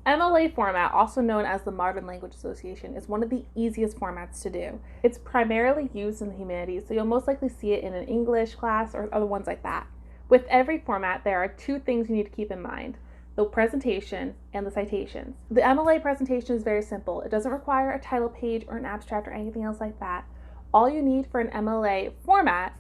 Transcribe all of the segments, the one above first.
MLA format, also known as the Modern Language Association, is one of the easiest formats to do. It's primarily used in the humanities, so you'll most likely see it in an English class or other ones like that. With every format, there are two things you need to keep in mind: the presentation and the citations. The MLA presentation is very simple. It doesn't require a title page or an abstract or anything else like that. All you need for an MLA format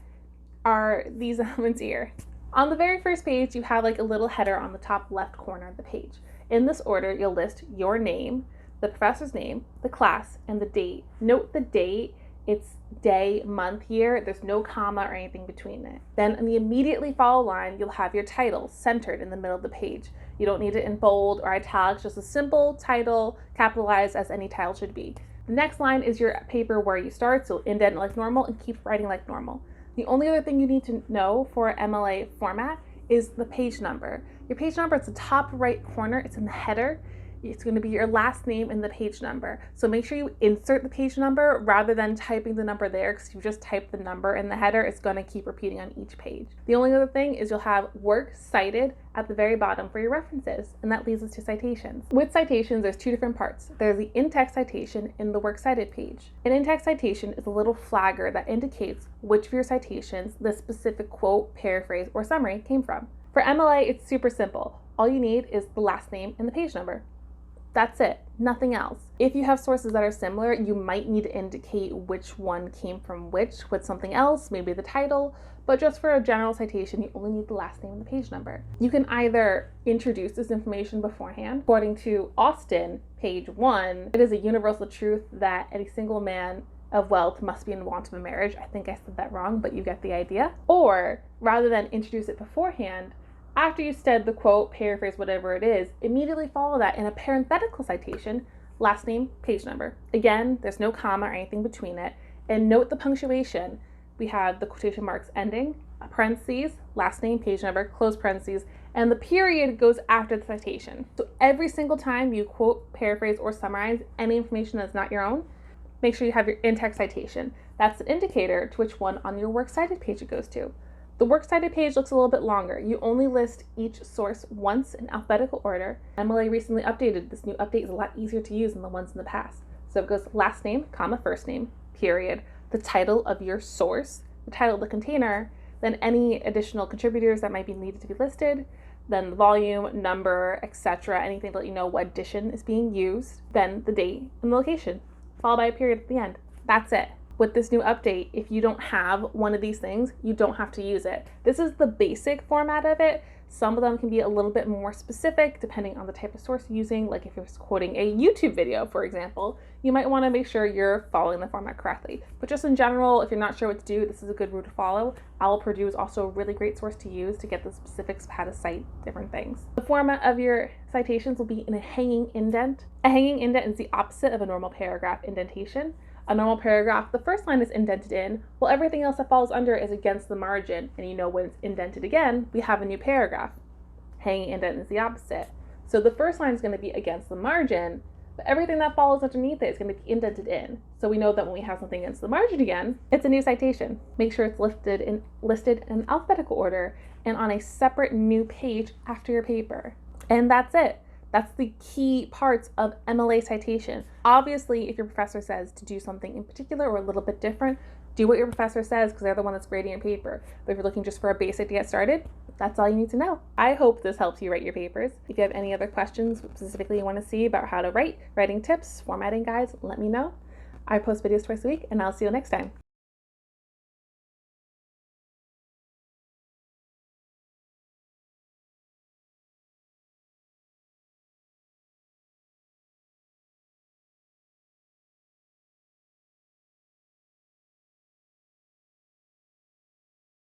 are these elements here. On the very first page, you have like a little header on the top left corner of the page. In this order, you'll list your name, the professor's name, the class, and the date. Note the date. It's day, month, year. There's no comma or anything between it. Then in the immediately follow line, you'll have your title centered in the middle of the page. You don't need it in bold or italics, just a simple title, capitalized as any title should be. The next line is your paper where you start, so indent like normal and keep writing like normal. The only other thing you need to know for MLA format is the page number. Your page number is the top right corner, it's in the header. It's going to be your last name and the page number. So make sure you insert the page number rather than typing the number there, because if you just type the number in the header, it's going to keep repeating on each page. The only other thing is you'll have work cited at the very bottom for your references, and that leads us to citations. With citations, there's two different parts. There's the in-text citation and the works cited page. An in-text citation is a little flagger that indicates which of your citations the specific quote, paraphrase, or summary came from. For MLA, it's super simple. All you need is the last name and the page number. That's it, nothing else. If you have sources that are similar, you might need to indicate which one came from which with something else, maybe the title, but just for a general citation, you only need the last name and the page number. You can either introduce this information beforehand. According to Austin, page 1, it is a universal truth that any single man of wealth must be in want of a marriage. I think I said that wrong, but you get the idea. Or rather than introduce it beforehand, after you said the quote, paraphrase, whatever it is, immediately follow that in a parenthetical citation, last name, page number. Again, there's no comma or anything between it. And note the punctuation. We have the quotation marks ending, a parentheses, last name, page number, close parentheses, and the period goes after the citation. So every single time you quote, paraphrase, or summarize any information that's not your own, make sure you have your in-text citation. That's an indicator to which one on your works cited page it goes to. The works cited page looks a little bit longer. You only list each source once in alphabetical order. MLA recently updated. This new update is a lot easier to use than the ones in the past. So it goes last name, comma, first name, period, the title of your source, the title of the container, then any additional contributors that might be needed to be listed, then the volume, number, etc., anything to let you know what edition is being used, then the date and the location, followed by a period at the end. That's it. With this new update, if you don't have one of these things, you don't have to use it. This is the basic format of it. Some of them can be a little bit more specific depending on the type of source you're using. Like if you're quoting a YouTube video, for example, you might want to make sure you're following the format correctly. But just in general, if you're not sure what to do, this is a good route to follow. OWL Purdue is also a really great source to use to get the specifics of how to cite different things. The format of your citations will be in a hanging indent. A hanging indent is the opposite of a normal paragraph indentation. A normal paragraph, the first line is indented in, while everything else that falls under is against the margin, and you know when it's indented again, we have a new paragraph. Hanging indent is the opposite. So the first line is going to be against the margin, but everything that follows underneath it is going to be indented in. So we know that when we have something against the margin again, it's a new citation. Make sure it's listed in alphabetical order and on a separate new page after your paper. And that's it. That's the key parts of MLA citation. Obviously, if your professor says to do something in particular or a little bit different, do what your professor says because they're the one that's grading your paper. But if you're looking just for a basic to get started, that's all you need to know. I hope this helps you write your papers. If you have any other questions specifically you want to see about how to write, writing tips, formatting guides, let me know. I post videos twice a week, and I'll see you next time.